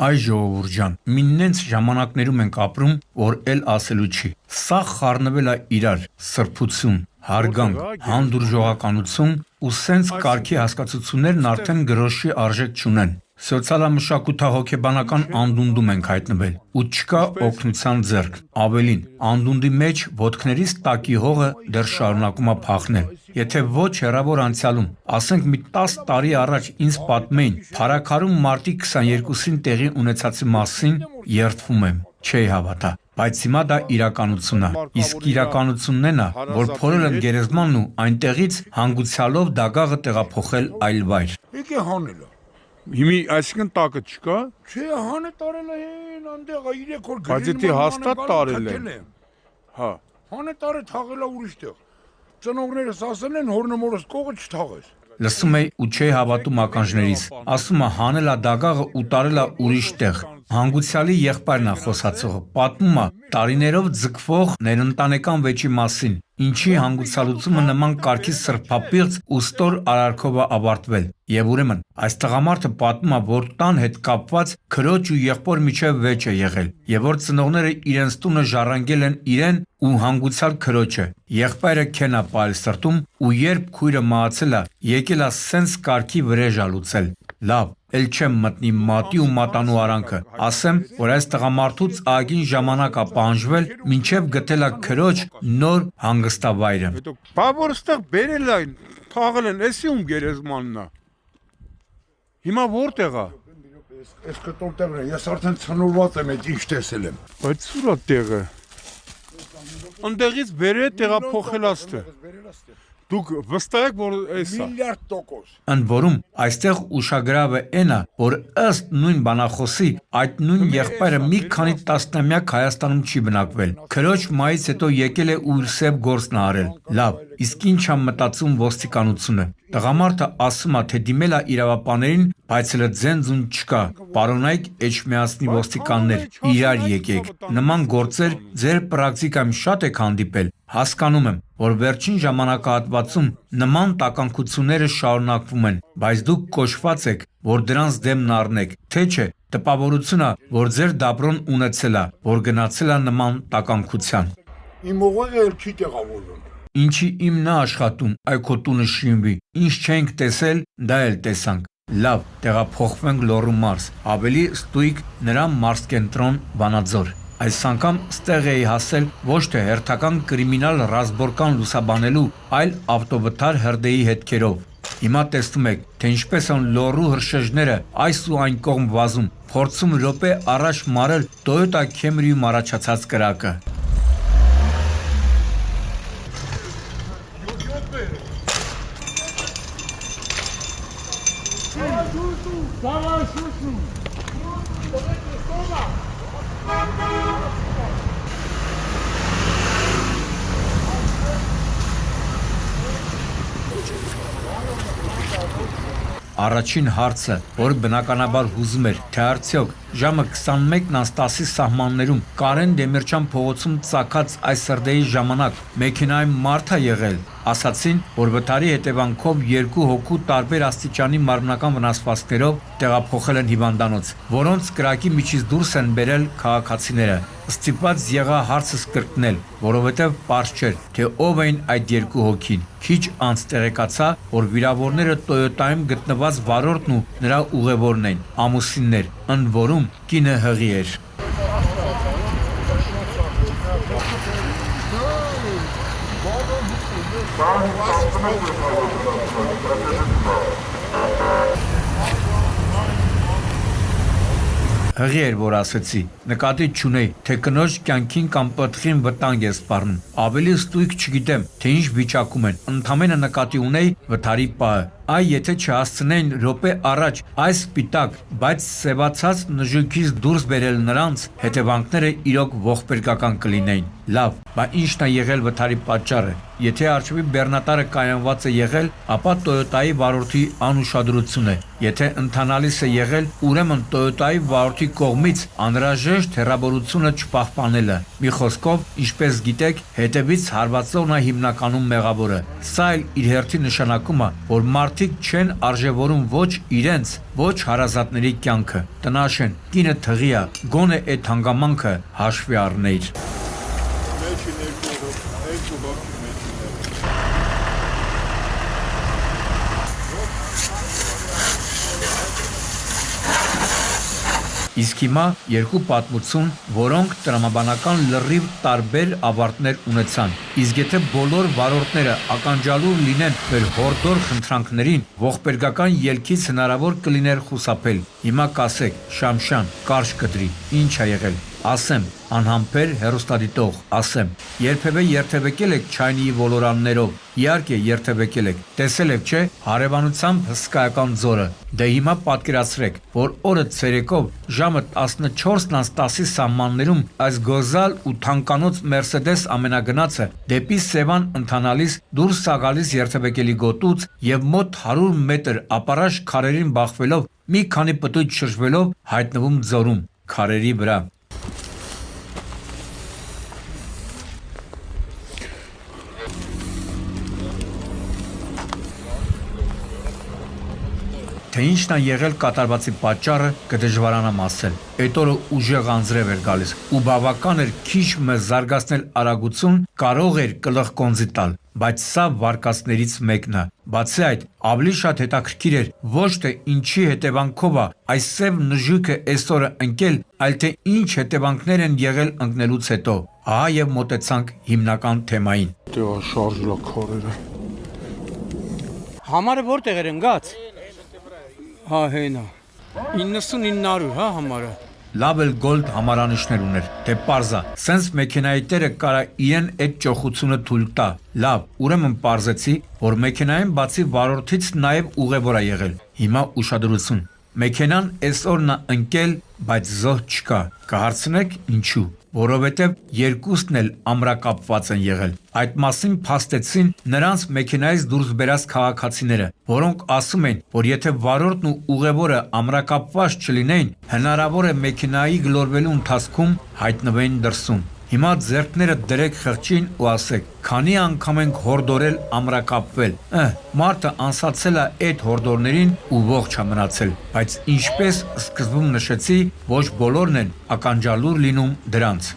Այ ժողովուրդ ջան, միննենց ժամանակներում ենք ապրում, որ էլ ասելու չի։ Սա խառնվել է իրար, սրբություն, հարգանք, հանդուրժողականություն ու սենց կարգի հասկացություններն արդեն գրոշի արժեք չունեն։ Սոցիալամշակութահոգեբանական անդունդում ենք հայտնվել ու չկա օգնության ձեռք։ Ավելին, անդունդի մեջ ոտքներից տակի հողը դեռ շարունակում է փախնել։ Եթե ոչ հեռավոր անցյալում, ասենք մի 10 տարի առաջ ինձ պատմեին Փարաքարում մարտի 22-ին տեղի ունեցածի մասին, երդվում եմ, չէի հավատա։ Բայց հիմա դա իրականություն է։ Իսկ իրականությունն է, որ փորել են գերեզմանն ու այնտեղից հանգուցյալով դագաղը տեղափոխել այլ վայր։ Եկե հանել է։ Հիմի այսինքն տակը չկա։ Չէ, հանը տարել է այնտեղ 3 օր Բայց եթե հաստատ տարել են։ Հա։ Հանը տարը թաղել է ուրիշտեղ։ Ծնողներս ասել են հորնմորս կողը չթաղես։ Լսում էի ու չէի հավատում ականջներիս։ Ասում է հանել է դագաղը ու տարել է ուրիշ տեղ։ Հանգուցյալի եղբայրն է խոսացողը, պատմում է տարիներով ձգվող ներընտանեկան վեճի մասին, ինչի հանգուցալուծումը նման կարգի սրբապիղծ ու ստոր արարքով է ավարտվել։ Եվ ուրեմն այս տղամարդը պատմում է, որ տան հետ կապված քրոջ ու եղբոր միջև վեճ է եղել, եւ որ ծնողները իրենց տունը ժառանգել են իրեն ու հանգուցյալ քրոջը։ Եղբայրը քեն է պայել սրտում ու երբ քույրը մահացել է, եկել է սենց կարգի վրեժ ա լուծել։ Լավ, էլ չեմ մտնի մատի ու մատանու արանքը, ասեմ, որ այս տղամարդուց ագին ժամանակ է պահանջվել, մինչև գտել է քրոջ նոր հանգստավայրը։ Բա որ ստեղ բերել այն, թաղել են, էսի ում գերեզմանն է։ Հիմա որտեղ է։ Այս կտոր տեղն է, ես արդեն ցնորված եմ, այդ ինչ տեսել եմ։ Բայց սուր է տեղը։ Այնտեղից բերել տեղափոխել աստը։ Դուք վստահ եք, որ էսա։ Միլիարդ%։ Ընդ որում, այստեղ ուշագրավը այն է, որ ըստ նույն բանախոսի, այդ նույն եղբայրը մի քանի տասնամյակ Հայաստանում չի բնակվել։ Քրոջ մահից հետո եկել է ու իր սև գործն է արել։ Լավ, իսկ ինչ է մտածում ոստիկանությունը։ Տղամարդը ասում է, թե դիմել է իրավապաներին, բայց հենց ձեն-ձուն չկա։ Պարոնայք Էջմիածնի ոստիկաններ, իրար եկեք։ Նման գործեր ձեր պրակտիկայում շատ եք հանդիպել։ Հասկանում եմ, որ վերջին ժամանակահատվածում նման տականքությունները շարունակվում են, բայց դուք կոչված եք, որ դրանց դեմն առնեք, թե չէ, տպավորություն է, որ ձեր դաբրոն ունեցել է, որ գնացել է նման տականքության։ Իմ ուղեղը էլ չի տեղավորվում։ Ինչի իմն է աշխատում, այ քո տունը շինվի, ինչ չենք տեսել, դա էլ տեսանք։ Լավ, տեղափոխվենք Լոռու մարզ, ավելի ստույգ նրա մարզկենտրոն Վանաձոր։ Այս անգամ ստեղ էի հասել ոչ թե հերթական կրիմինալ ռազմորական լուսաբանելու, այլ ավտովթար հրդեհի հետքերով։ Հիմա տեսնում եք, թե ինչպես են Լոռու հրշեջները այս ու այն կողմ վազում, փորձում րոպե առաջ մարել Toyota Camry-ում առաջացած կրակը։ Առաջին հարցը, որ բնականաբար հուզում էր, թե արդյոք ժամը 21:10-ի սահմաններում Կարեն Դեմիրճյան փողոցում ծագած այս հրդեհի ժամանակ մեքենայում մարդ է եղել, ասացին, որ վթարի հետևանքով 2 հոգու տարբեր աստիճանի մարմնական վնասվածքներով տեղափոխել են հիվանդանոց, որոնց կրակի միջից դուրս են բերել քաղաքացիները։ Ստիպված եղա հարցս կրկնել, որովհետև պարզ չէր, թե ով էին այդ 2 հոգին։ Քիչ անց տեղեկացա, որ վիրավորները Toyota-ում գտնված վարորդն ու նրա ուղևորն էին, ամուսիններ, ընդ որում կինը հղի էր։ Հղի էր, որ ասեցի, նկատի չունեի, թե կնոջ կյանքին կամ պտղին վտանգ է սպառնում, ավելի ստույգ չգիտեմ, թե ինչ վիճակում են, ընդամենը նկատի ունեի վթարի պահը, այ եթե չհասցնեին րոպե առաջ այս սպիտակ, բայց սևացած նժույգից դուրս բերել նրանց, հետևանքները իրոք ողբերգական կլինեին։ Լավ, բա ինչն է եղել վթարի պատճառը։ Եթե առջևի բեռնատարը կայանված է եղել, ապա Toyota-ի վարորդի անուշադրություն է։ Եթե ընթանալիս է եղել, ուրեմն Toyota-ի վարորդի կողմից անհրաժեշտ հեռավորությունը չպահպանելը։ Մի խոսքով, ինչպես գիտեք, հետևից հարվածողն է հիմնականում մեղավորը։ Սա էլ իր հերթի նշանակում է, որ մարդիկ մարդիկ չեն արժևորում ոչ իրենց, ոչ հարազատների կյանքը։ Տնաշեն, կինը թղի է, գոնե այդ հանգամանքը հաշվի առնեիր։ Իսկ հիմա երկու պատմություն, որոնք տրամաբանական լրիվ տարբեր ավարտներ ունեցան։ Իսկ եթե բոլոր վարորդները ականջալուր լինեն մեր հորդոր խնդրանքներին, ողբերգական ելքից հնարավոր կլիներ խուսափել։ Հիմա կասեք, Շամշան, կարճ կդրի, ինչ է եղել։ Ասեմ, անհամբեր հեռուստադիտող, ասեմ, երբևէ երթևեկել եք Չայնիի ոլորաններով, իհարկե երթևեկել եք, տեսել եք չէ, հարևանությամբ հսկայական ձորը, դե հիմա պատկերացրեք, որ օրը ցերեկով ժամը 14:10-ի սահմաններում այս գոզալ ու թանկանոց Մերսեդես ամենագնացը դեպի Սևան ընթանալիս դուրս է գալիս երթևեկելի գոտուց եւ մոտ 100 մետր ապառաշ քարերին բախվելով մի քանի պտույտ շրջվելով հայտնվում ձորում, քարերի վրա։ Թե ինչն է եղել կատարվածի պատճառը կդժվարանամ ասել։ Այդ օրը ուժեղ անձրև էր գալիս ու բավական էր քիչ մեզ զարգացնել արագություն կարող էր կլղկոնձի տալ, բայց սա վարկածներից մեկն է։ Բացի այդ, ավելի շատ հետաքրքիր էր ոչ թե ինչի հետևանքով է այս սև նժույգը այսօրը ընկել, այլ թե ինչ հետևանքներ են եղել ընկնելուց հետո։ Ահա եւ մոտեցանք հիմնական թեմային։ Դե շարժուլա քարերը։ Համարը որտեղ էր ընկած։ Հա հենա 9900 հա համարը Լավ էլ գոլդ համարանիշներ ուներ, թե պարզա, սենց մեքենայի տերը կարա իրեն այդ ճոխությունը թույլ տա, լավ, ուրեմն պարզեցի, որ մեքենային բացի վարորդից նաև ուղևոր է եղել, հիմա ուշադրություն, մեքենան այսօրն է ընկել, բայց զոհ չկա, կհարցնեք ինչու, որովհետև երկուսն էլ ամրակապված են եղել, այդ մասին փաստեցին նրանց մեքենայից դուրս բերած քաղաքացիները, որոնք ասում են, որ եթե վարորդն ու ուղևորը ամրակապված չլինեին, հնարավոր է մեքենայի գլորվելու ընթացքում հայտնվեին դրսում։ Հիմա ձեռքները դրեք խղճին ու ասեք, քանի անգամ ենք հորդորել ամրակապվել, մարդը անսացել է այդ հորդորներին ու ողջ է մնացել, բայց ինչպես սկզբում նշեցի, ոչ բոլորն են ականջալուր լինում դրանց։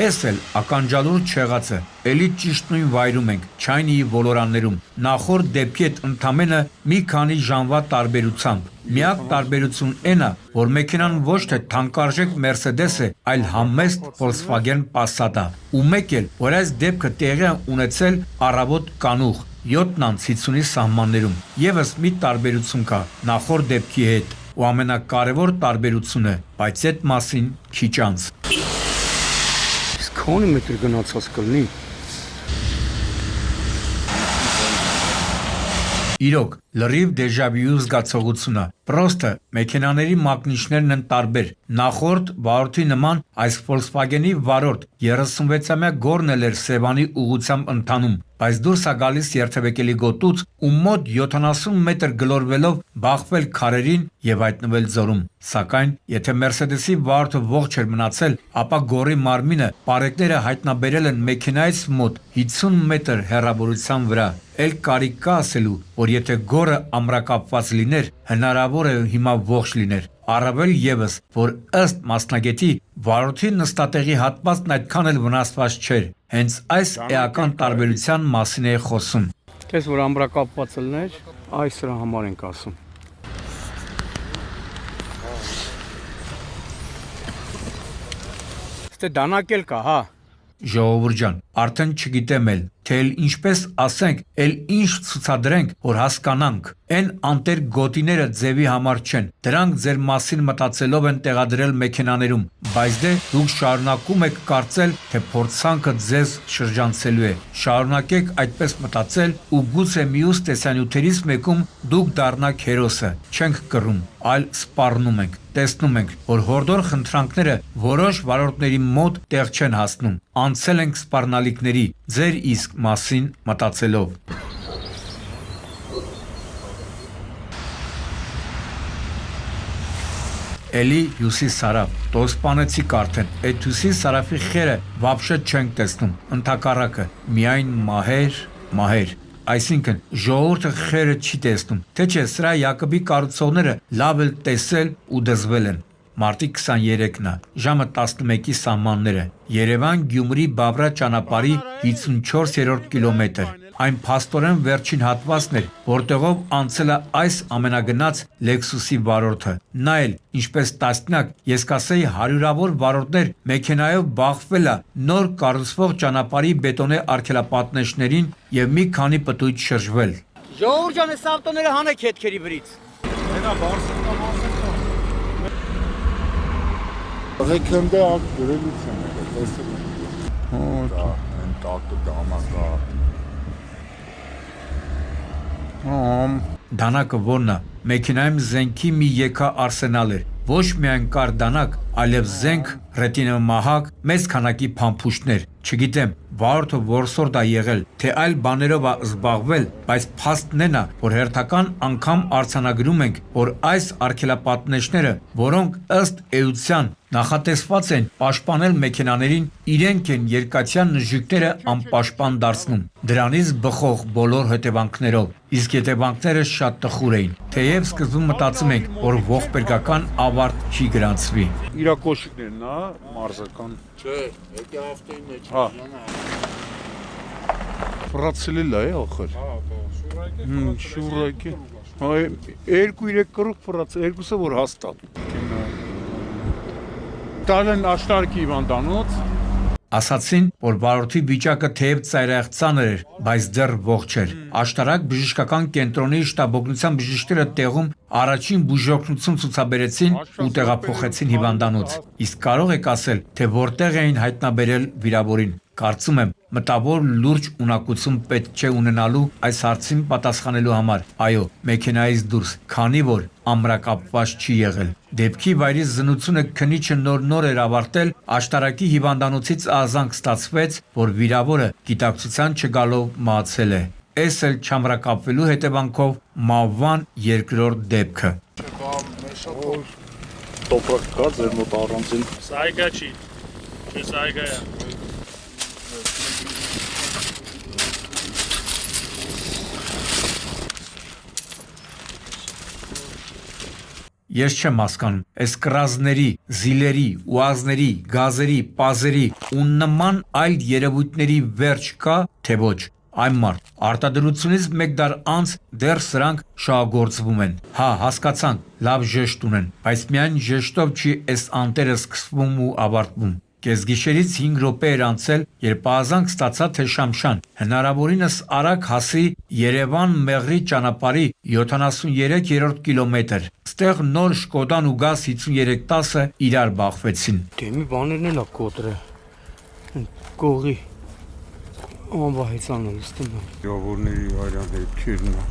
Էս էլ ականջալուր չեղածը, էլի ճիշտ նույն վայրում ենք, Չայնիի ոլորաններում, նախորդ դեպքի հետ ընդամենը մի քանի ժամվա տարբերությամբ։ Միակ տարբերություն այն է, որ մեքենան ոչ թե թանկարժեք Մերսեդես է, այլ համեստ Volkswagen Passat է։ Ու մեկ էլ, որ այս դեպքը տեղի է ունեցել առավոտ կանուխ 7:50-ի սահմաններում։ Եվս մի տարբերություն կա նախորդ դեպքի հետ, ու ամենակարևոր տարբերությունը, բայց այդ մասին քիչ անց։ Քանի մետր գնացած կլինի։ Իրոք, լրիվ դեժավյու զգացողությունը, պրոստը մեքենաների մակնիշներն են տարբեր, նախորդ վարորդի նման այս Volkswagen-ի վարորդ 36-ամյա գորն էլ էր Սևանի ուղղությամբ ընթանում, բայց դուրս է գալիս երթևեկելի գոտուց ու մոտ 70 մետր գլորվելով բախվել քարերին եւ հայտնվել ձորում, սակայն եթե Մերսեդեսի վարորդը ողջ էր մնացել, ապա գորի մարմինը պարեկները հայտնաբերել են մեքենայից մոտ 50 մետր հեռավորության վրա, էլ կարիք կա ասելու, որ եթե գորը ամրակապված լիներ, հնարավոր է հիմա ողջ լիներ, առավել եւս, որ ըստ մասնագետի վարորդի նստատեղի հատվածն այդքան էլ վնասված չէր, հենց այս էական տարբերության մասին է խոսում։ Տես որ ամրակապված լիներ, այս սրա համար ենք ասում։ Ստե դանակել կա, հա։ Ժողովուրդ ջան, արդեն չգիտեմ էլ, թե ինչպես ասենք, ինչ ցուցադրենք, որ հասկանանք, այն անտեր գոտիները ձևի համար չեն, դրանք ձեր մասին մտածելով են տեղադրել մեքենաներում, բայց դե դուք շարունակում եք կարծել, թե փորձանքը ձեզ շրջանցելու է, շարունակեք այդպես մտածել ու գուցե մյուս տեսանյութերից մեկում դուք դառնաք հերոսը, չենք կռում, այլ սպառնում ենք, տեսնում ենք, որ հորդոր խնդրանքները որոշ վարորդների մոտ տեղ չեն հասնում, անցել ենք սպառնալիքների, ձեր իսկ մասին մտածելով։ Էլի հյուսիս սարավ, տո սպանեցիք արդեն, այդ հյուսիս սարավի խերը վաբշե չենք տեսնում, ընդհակառակը, միայն մահեր, այսինքն ժողովուրդը խերը չի տեսնում, թե չէ սրա Յակոբի կառուցողները լավ էլ տեսել ու դզվել են։ Մարտի 23-ն է, ժամը 11-ի սահմանները, Երևան-Գյումրի Բաբրա ճանապարհի 54-րդ կիլոմետր, այն փաստորեն վերջին հատվածն էր, որտեղով անցել է այս ամենագնաց Lexus-ի վարորդը, նա էլ, ինչպես տասնյակ, ես կասեի հարյուրավոր վարորդներ մեքենայով բախվել է նոր կառուցվող ճանապարհի բետոնե արգելապատնեշներին եւ մի քանի պտույտ շրջվել։ Ժողովուրդ ջան, այս ավտոները հանեք հետքերի վրից։ Ղեկնդե ակ գրելություն է, տեսել եմ։ Հո, այն տակը դամակա։ Դանակը որն է, մեքենայում զենքի մի եկա արսենալ էր, ոչ միայն կար դանակ, այլև զենք, ռետինը մահակ, մեծ քանակի փամփուշտներ, չգիտեմ, վարորդը որսորդ է եղել, թե այլ բաներով է զբաղվել, բայց փաստն է, որ հերթական անգամ արձանագրում ենք, որ այս արգելապատնեշները, որոնք ըստ էության նախատեսված են պաշտպանել մեքենաներին, իրենք են երկաթյան նժույգները անպաշտպան դարձնում, դրանից բխող բոլոր հետևանքներով, իսկ հետևանքները շատ տխուր էին, թեև սկզբում մտածում ենք, որ ողբերգական ավարտ չի գրանցվի։ Իրա կոշիկներն է, մարզական։ Չէ, եկի ավտոյի մեջ Հա։ Ֆրացել է ախր։ Շուրայքի։ Հա, 2-3 կրուղ ֆրացել, երկուսը որ հաստատ։ Տալեն աշտարքի հիվանդանոց։ Ասացին, որ վարորդի վիճակը թեև ծայրահեղ ծանր էր, բայց դեռ ողջ էր։ Աշտարակ բժշկական կենտրոնի շտաբօգնության բժիշկները տեղում առաջին բուժօգնություն ցուցաբերեցին ու տեղափոխեցին հիվանդանոց։ Իսկ կարող եք ասել, թե որտեղ էին հայտնաբերել վիրավորին։ Կարծում եմ, մտավոր լուրջ ունակություն պետք չէ ունենալու այս հարցին պատասխանելու համար։ Այո, մեքենայից դուրս, քանի որ ամրակապված չի եղել։ Դեպքի վայրի զննությունը քնիչը նոր էր ավարտել, աշտարակի հիվանդանոցից ազանք ստացվեց, որ վիրավորը գիտակցության չգալով մահացել է։ Էս էլ չամրակապվելու հետևանքով մահվան երկրորդ դեպքը։ Տոպրակ կա ձեր մոտ առանձին։ Սայգա չի, չէ սայգա է։ Ես չեմ հասկանում, այս կռազների, զիլերի, ուազների, գազերի, պազերի ու նման այլ երևույթների վերջ կա, թե ոչ։ Այն մարդ, արտադրությունից մեկ դար անց դեռ սրանք շահագործվում են։ Հա, հասկացանք, լավ ժեշտ ունեն, բայց միայն ժեշտով չի այս անտերը սկսվում ու ավարտվում։ Կեսգիշերից 5 րոպե էր անցել, երբ ազանք ստացա, թե Շամշան հնարավորինս արագ հասի Երևան-Մեղրի ճանապարհի 73-րդ կիլոմետր։ Ստեղ նոր Շկոդան ու Գազ 5310-ը իրար բախվեցին։ Դեմի բաներն էլ ա կոտրը։ Կողի։ Անվահեցան էլ ստում եմ։ Ժողովուրդների արյան հետքերն է։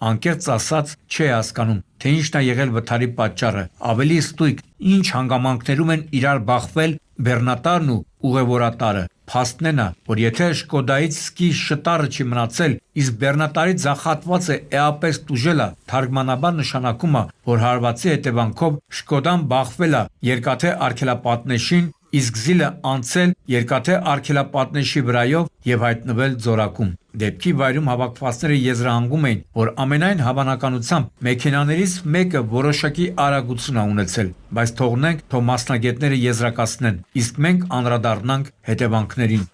Անկեղծ ասած, չէ հասկանում, թե ինչն է եղել վթարի պատճառը, ավելի ստույգ, ինչ հանգամանքներում են իրար բախվել բեռնատարն ու ուղևորատարը։ Փաստն է նա, որ եթե Շկոդայից սկի շտարը չի մնացել, իսկ բեռնատարի ձախատվածը էապես տուժել է, թարգմանաբար նշանակում է, որ հարվածի հետևանքով Շկոդան բախվել է երկաթե արգելապատնեշին, իսկ զիլը անցել երկաթե արգելապատնեշի վրայով եւ հայտնվել ձորակում։ Դեպքի վայրում հավաքվածները եզրահանգում էին, որ ամենայն հավանականությամբ մեքենաներից մեկը որոշակի արագություն է ունեցել, բայց թողնենք, թող մասնագետները եզրակացնեն, իսկ մենք անդրադառնանք հետևանքներին։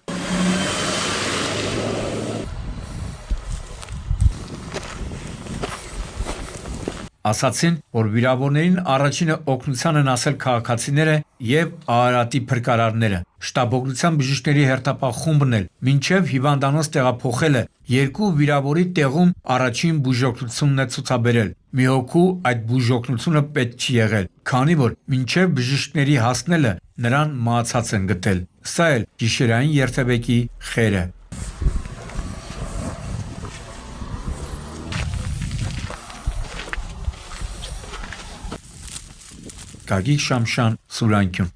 Ասացին, որ վիրավորներին առաջինը օգնության են ասել քաղաքացիները եւ Արարատի փրկարարները։ Շտաբօգնության բժիշկների հերթապահ խումբն էլ մինչև հիվանդանոց տեղափոխելը երկու վիրավորի տեղում առաջին բուժօգնությունն է ցուցաբերել։ Մի հոգու այդ բուժօգնությունը պետք չի եղել, քանի որ մինչև բժիշկների հասնելը նրան մահացած են գտել։ Սա էլ գիշերային երթևեկի խերը։ Գագիկ Շամշան, Սուրանքյուն։